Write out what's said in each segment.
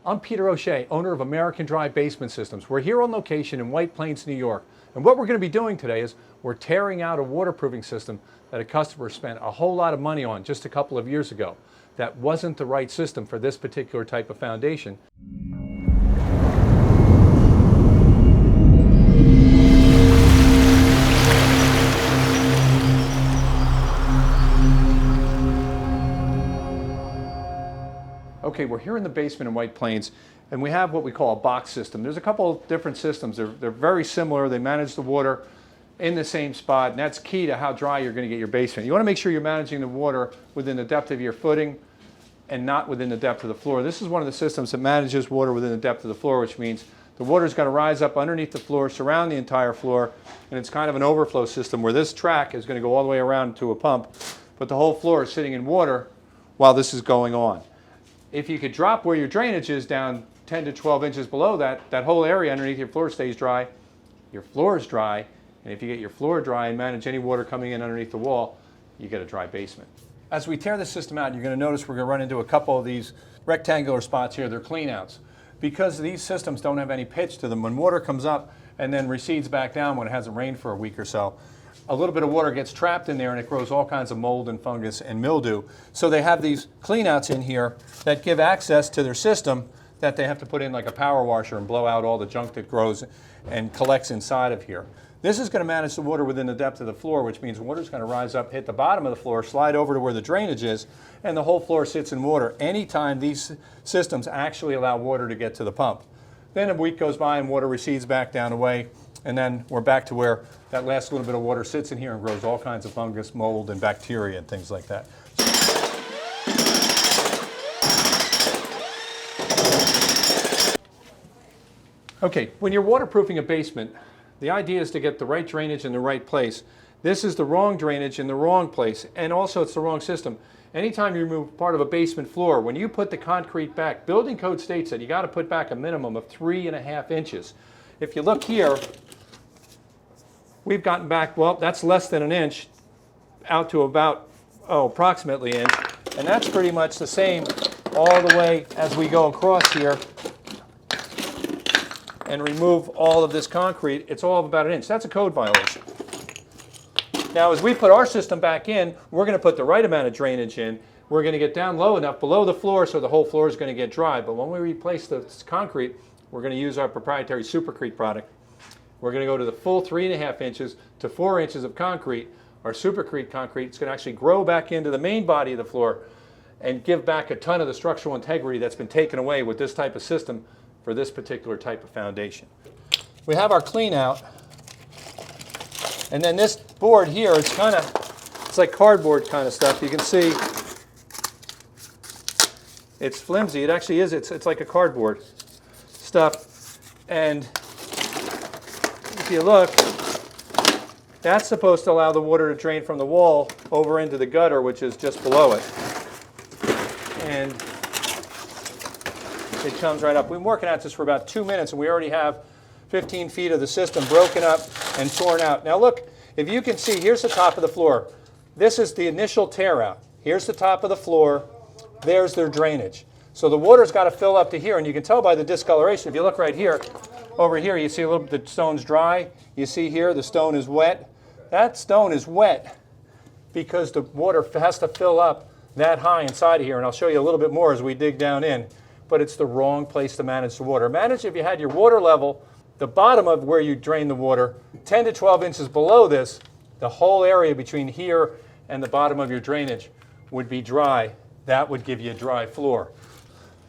I'm Peter O'Shea, owner of American Dry Basement Systems. We're here on location in White Plains, New York. And what we're going to be doing today is we're tearing out a waterproofing system that a customer spent a whole lot of money on just a couple of years ago. That wasn't the right system for this particular type of foundation. Okay, we're here in the basement in White Plains, and we have what we call a box system. There's a couple of different systems. They're very similar. They manage the water in the same spot, and that's key to how dry you're going to get your basement. You want to make sure you're managing the water within the depth of your footing and not within the depth of the floor. This is one of the systems that manages water within the depth of the floor, which means the water's going to rise up underneath the floor, surround the entire floor, and it's kind of an overflow system where this track is going to go all the way around to a pump, but the whole floor is sitting in water while this is going on. If you could drop where your drainage is down 10 to 12 inches below that, that whole area underneath your floor stays dry, your floor is dry, and if you get your floor dry and manage any water coming in underneath the wall, you get a dry basement. As we tear this system out, you're going to notice we're going to run into a couple of these rectangular spots here. They're cleanouts. Because these systems don't have any pitch to them, when water comes up and then recedes back down when it hasn't rained for a week or so, a little bit of water gets trapped in there and it grows all kinds of mold and fungus and mildew. So they have these cleanouts in here that give access to their system that they have to put in like a power washer and blow out all the junk that grows and collects inside of here. This is going to manage the water within the depth of the floor, which means water is going to rise up, hit the bottom of the floor, slide over to where the drainage is, and the whole floor sits in water anytime these systems actually allow water to get to the pump. Then a week goes by and water recedes back down away, and then we're back to where that last little bit of water sits in here and grows all kinds of fungus, mold, and bacteria and things like that. Okay, when you're waterproofing a basement, the idea is to get the right drainage in the right place. This is the wrong drainage in the wrong place, and also it's the wrong system. Anytime you remove part of a basement floor, when you put the concrete back, building code states that you got to put back a minimum of 3.5 inches. If you look here, we've gotten back, well, that's less than an inch out to about, approximately an inch, and that's pretty much the same all the way as we go across here and remove all of this concrete. It's all of about an inch. That's a code violation. Now, as we put our system back in, we're going to put the right amount of drainage in. We're going to get down low enough below the floor so the whole floor is going to get dry. But when we replace the concrete, we're going to use our proprietary Supercrete product. We're going to go to the full 3.5 inches to 4 inches of concrete. Our Supercrete concrete is going to actually grow back into the main body of the floor and give back a ton of the structural integrity that's been taken away with this type of system for this particular type of foundation. We have our clean out, and then this board here, it's like cardboard kind of stuff. You can see it's flimsy. It actually is. It's like a cardboard stuff, and if you look, that's supposed to allow the water to drain from the wall over into the gutter, which is just below it. And it comes right up. We've been working at this for about 2 minutes, and we already have 15 feet of the system broken up and torn out. Now look, if you can see, here's the top of the floor. This is the initial tear out. Here's the top of the floor. There's their drainage. So the water's got to fill up to here, and you can tell by the discoloration. If you look right here, over here, you see a little bit, the stone's dry. You see here, the stone is wet. That stone is wet because the water has to fill up that high inside of here, and I'll show you a little bit more as we dig down in. But it's the wrong place to manage the water. Manage if you had your water level, the bottom of where you drain the water, 10 to 12 inches below this, the whole area between here and the bottom of your drainage would be dry. That would give you a dry floor.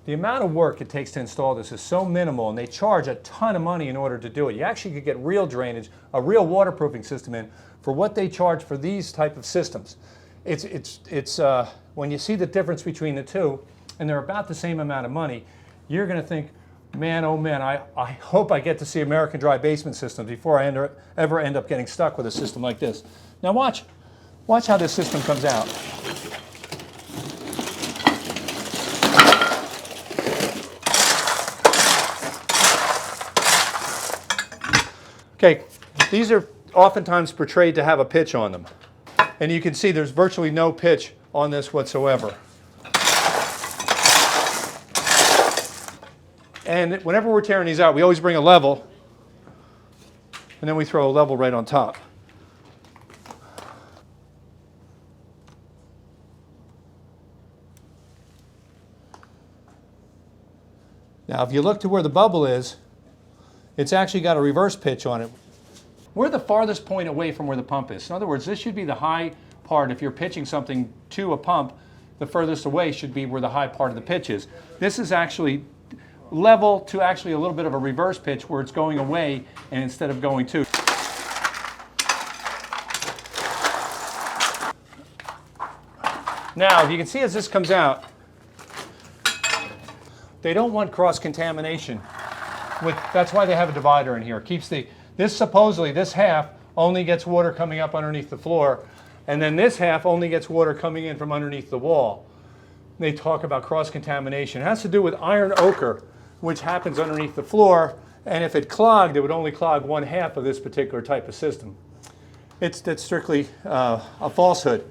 The amount of work it takes to install this is so minimal, and they charge a ton of money in order to do it. You actually could get real drainage, a real waterproofing system in for what they charge for these type of systems. When you see the difference between the two, and they're about the same amount of money, you're going to think, man, oh man, I hope I get to see American Dry Basement Systems before I ever end up getting stuck with a system like this. Now watch how this system comes out. Okay, these are oftentimes portrayed to have a pitch on them. And you can see there's virtually no pitch on this whatsoever. And whenever we're tearing these out, we always bring a level, and then we throw a level right on top. Now, if you look to where the bubble is, it's actually got a reverse pitch on it. We're the farthest point away from where the pump is. In other words, this should be the high part. If you're pitching something to a pump, the furthest away should be where the high part of the pitch is. This is actually level to actually a little bit of a reverse pitch where it's going away and instead of going to. Now, if you can see as this comes out, they don't want cross-contamination. That's why they have a divider in here. It keeps supposedly, this half only gets water coming up underneath the floor, and then this half only gets water coming in from underneath the wall. They talk about cross-contamination. It has to do with iron ochre, which happens underneath the floor, and if it clogged, it would only clog one half of this particular type of system. That's strictly a falsehood.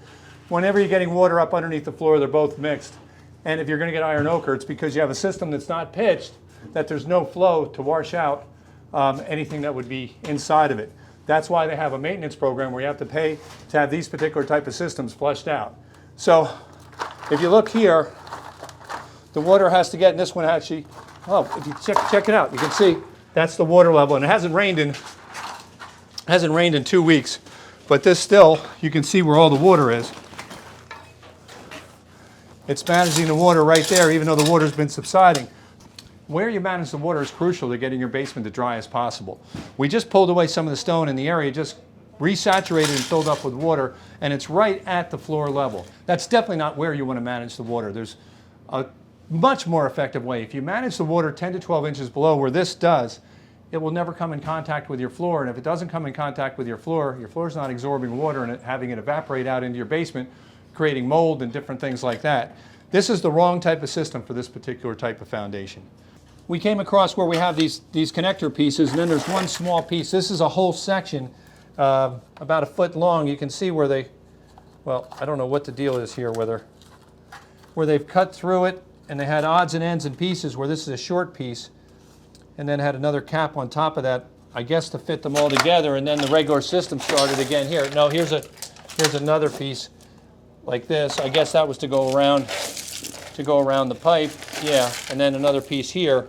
Whenever you're getting water up underneath the floor, they're both mixed. And if you're going to get iron ochre, it's because you have a system that's not pitched, that there's no flow to wash out anything that would be inside of it. That's why they have a maintenance program where you have to pay to have these particular type of systems flushed out. So if you look here, the water has to get, and this one actually, if you check it out, you can see that's the water level, and it hasn't rained in 2 weeks, but this still, you can see where all the water is. It's managing the water right there, even though the water's been subsiding. Where you manage the water is crucial to getting your basement as dry as possible. We just pulled away some of the stone in the area, just resaturated and filled up with water, and it's right at the floor level. That's definitely not where you want to manage the water. There's a much more effective way. If you manage the water 10 to 12 inches below where this does, it will never come in contact with your floor, and if it doesn't come in contact with your floor's not absorbing water and having it evaporate out into your basement, creating mold and different things like that. This is the wrong type of system for this particular type of foundation. We came across where we have these connector pieces, and then there's one small piece. This is a whole section about a foot long. You can see where I don't know what the deal is here, where they've cut through it, and they had odds and ends and pieces where this is a short piece, and then had another cap on top of that, I guess to fit them all together, and then the regular system started again here. No, here's another piece like this. I guess that was to go around the pipe. Yeah, and then another piece here.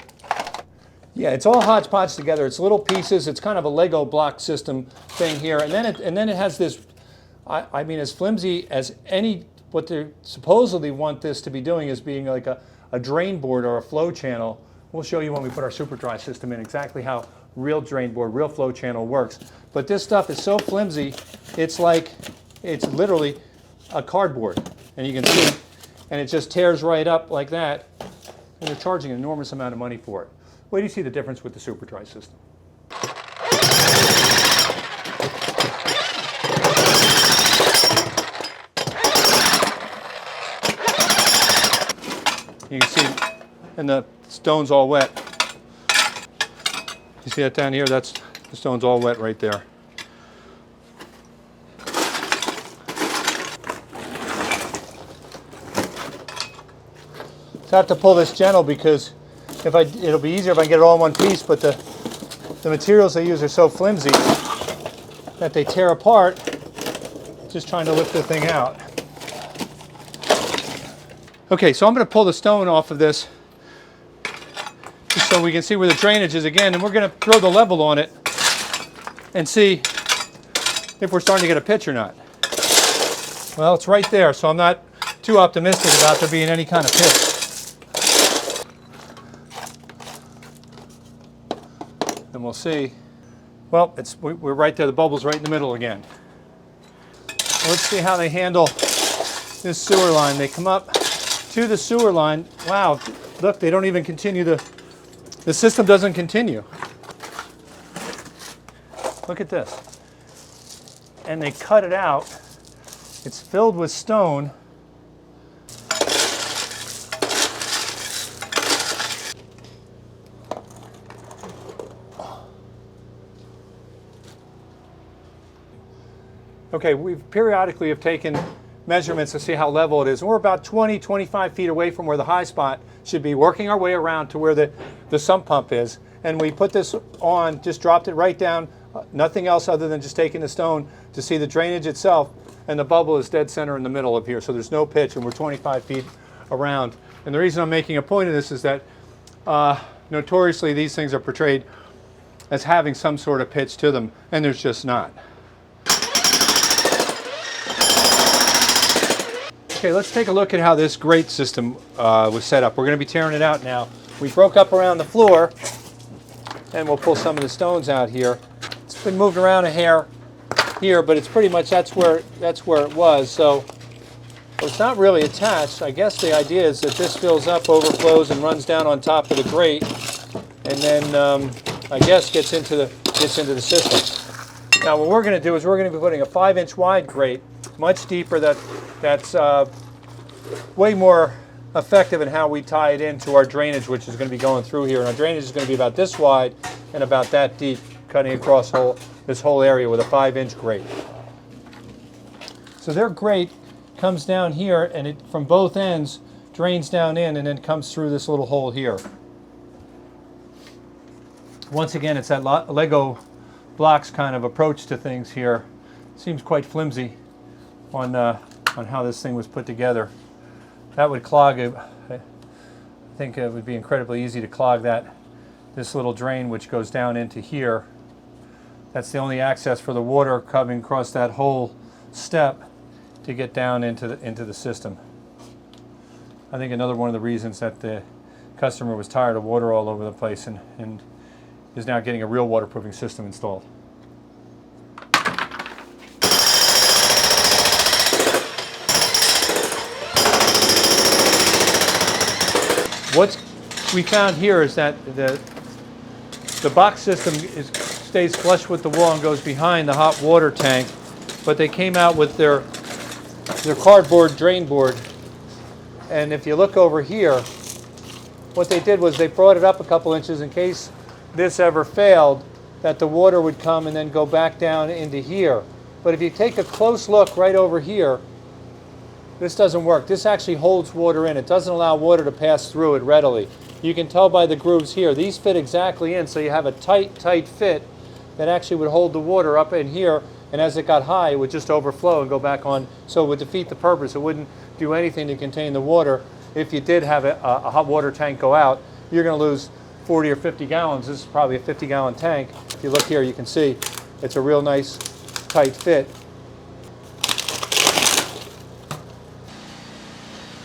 Yeah, it's all hodgepodge together. It's little pieces. It's kind of a Lego block system thing here, and then it has this. I mean, as flimsy as any. What they supposedly want this to be doing is being like a drain board or a flow channel. We'll show you when we put our super dry system in exactly how real drain board, real flow channel works. But this stuff is so flimsy, it's literally a cardboard, and you can see, and it just tears right up like that, and they're charging an enormous amount of money for it. Where do you see the difference with the super dry system? You can see, and the stone's all wet. You see that down here? The stone's all wet right there. So I have to pull this gentle because it'll be easier if I can get it all in one piece, but the materials they use are so flimsy that they tear apart just trying to lift the thing out. Okay, so I'm going to pull the stone off of this just so we can see where the drainage is again, and we're going to throw the level on it and see if we're starting to get a pitch or not. Well, it's right there, so I'm not too optimistic about there being any kind of pitch. And we'll see. Well, we're right there. The bubble's right in the middle again. Let's see how they handle this sewer line. They come up to the sewer line. Wow, look, they don't even continue the system doesn't continue. Look at this. And they cut it out. It's filled with stone. Okay, we've periodically have taken measurements to see how level it is. And we're about 20, 25 feet away from where the high spot should be, working our way around to where the sump pump is. And we put this on, just dropped it right down, nothing else other than just taking the stone to see the drainage itself. And the bubble is dead center in the middle of here, so there's no pitch, and we're 25 feet around. And the reason I'm making a point of this is that notoriously these things are portrayed as having some sort of pitch to them, and there's just not. Okay, let's take a look at how this grate system was set up. We're going to be tearing it out now. We broke up around the floor, and we'll pull some of the stones out here. It's been moved around a hair here, but it's pretty much that's where it was. So it's not really attached. I guess the idea is that this fills up, overflows, and runs down on top of the grate, and then I guess gets into the system. Now what we're going to do is we're going to be putting a 5-inch wide grate, much deeper. That's way more effective in how we tie it into our drainage, which is going to be going through here. And our drainage is going to be about this wide and about that deep, cutting across this whole area with a 5-inch grate. So their grate comes down here, and it from both ends drains down in and then comes through this little hole here. Once again, it's that Lego blocks kind of approach to things here. Seems quite flimsy on how this thing was put together. That would clog it. I think it would be incredibly easy to clog this little drain which goes down into here. That's the only access for the water coming across that whole step to get down into the system. I think another one of the reasons that the customer was tired of water all over the place and is now getting a real waterproofing system installed. What we found here is that the box system stays flush with the wall and goes behind the hot water tank, but they came out with their cardboard drain board. And if you look over here, what they did was they brought it up a couple inches in case this ever failed, that the water would come and then go back down into here. But if you take a close look right over here, this doesn't work. This actually holds water in. It doesn't allow water to pass through it readily. You can tell by the grooves here. These fit exactly in, so you have a tight fit that actually would hold the water up in here, and as it got high, it would just overflow and go back on. So it would defeat the purpose. It wouldn't do anything to contain the water. If you did have a hot water tank go out, you're going to lose 40 or 50 gallons. This is probably a 50-gallon tank. If you look here, you can see it's a real nice tight fit.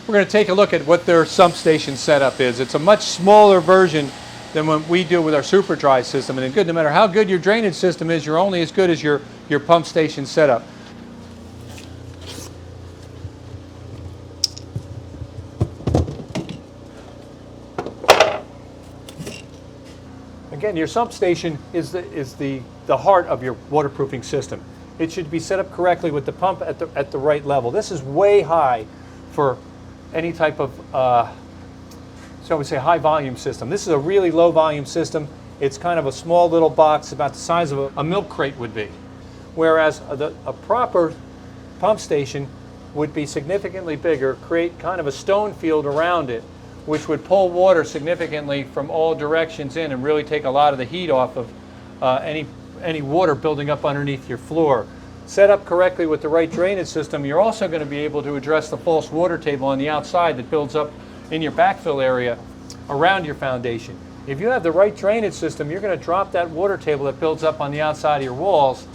We're going to take a look at what their sump station setup is. It's a much smaller version than what we do with our super dry system. And no matter how good your drainage system is, you're only as good as your pump station setup. Again, your sump station is the heart of your waterproofing system. It should be set up correctly with the pump at the right level. This is way high for any type of, shall we say, high volume system. This is a really low volume system. It's kind of a small little box about the size of a milk crate would be. Whereas a proper pump station would be significantly bigger, create kind of a stone field around it, which would pull water significantly from all directions in and really take a lot of the heat off of any water building up underneath your floor. Set up correctly with the right drainage system, you're also going to be able to address the false water table on the outside that builds up in your backfill area around your foundation. If you have the right drainage system, you're going to drop that water table that builds up on the outside of your walls,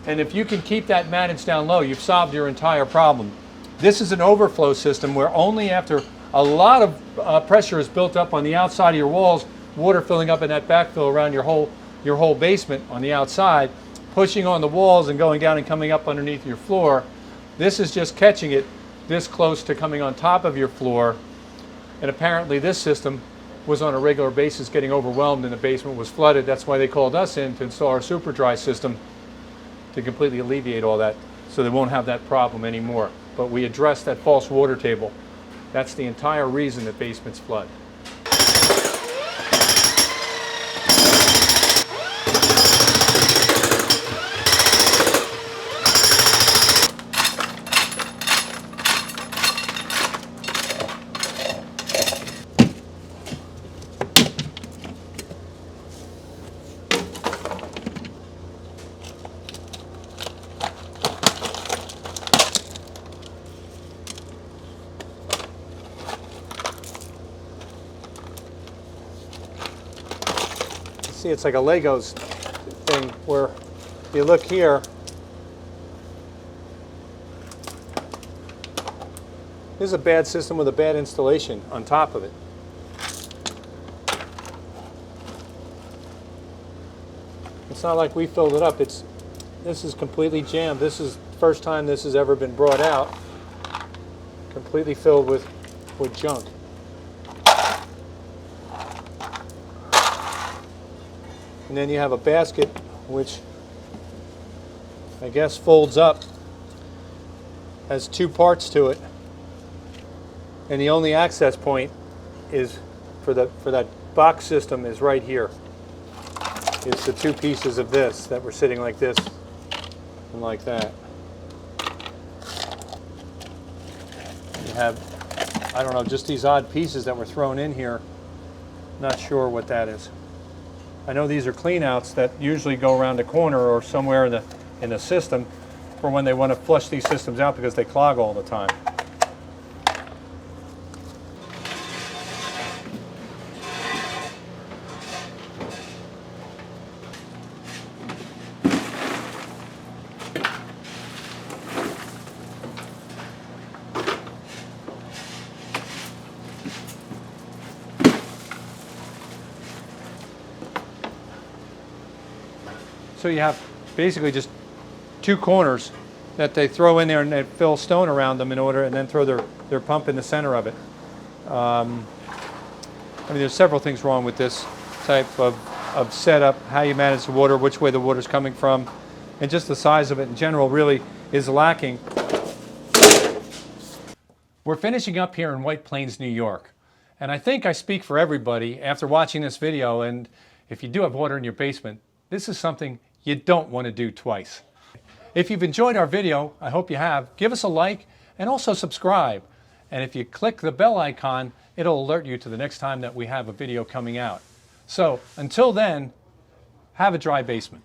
and if you can keep that managed down low, you've solved your entire problem. This is an overflow system where only after a lot of pressure is built up on the outside of your walls, water filling up in that backfill around your whole basement on the outside, pushing on the walls and going down and coming up underneath your floor. This is just catching it this close to coming on top of your floor. And apparently this system was on a regular basis getting overwhelmed and the basement was flooded. That's why they called us in to install our super dry system to completely alleviate all that so they won't have that problem anymore. But we addressed that false water table. That's the entire reason that basements flood. see it's like a Legos thing where you look here. This is a bad system with a bad installation on top of it. It's not like we filled it up. This is completely jammed. This is the first time this has ever been brought out. Completely filled with junk. And then you have a basket which I guess folds up, has two parts to it, and the only access point is for that box system is right here. It's the two pieces of this that were sitting like this and like that. You have, I don't know, just these odd pieces that were thrown in here. Not sure what that is. I know these are cleanouts that usually go around the corner or somewhere in the system for when they want to flush these systems out because they clog all the time. So you have basically just two corners that they throw in there and they fill stone around them in order, and then throw their pump in the center of it. I mean, there's several things wrong with this type of setup, how you manage the water, which way the water's coming from, and just the size of it in general really is lacking. We're finishing up here in White Plains, New York. And I think I speak for everybody after watching this video, and if you do have water in your basement, this is something you don't want to do twice. If you've enjoyed our video, I hope you have, give us a like and also subscribe. And if you click the bell icon, it'll alert you to the next time that we have a video coming out. So until then, have a dry basement.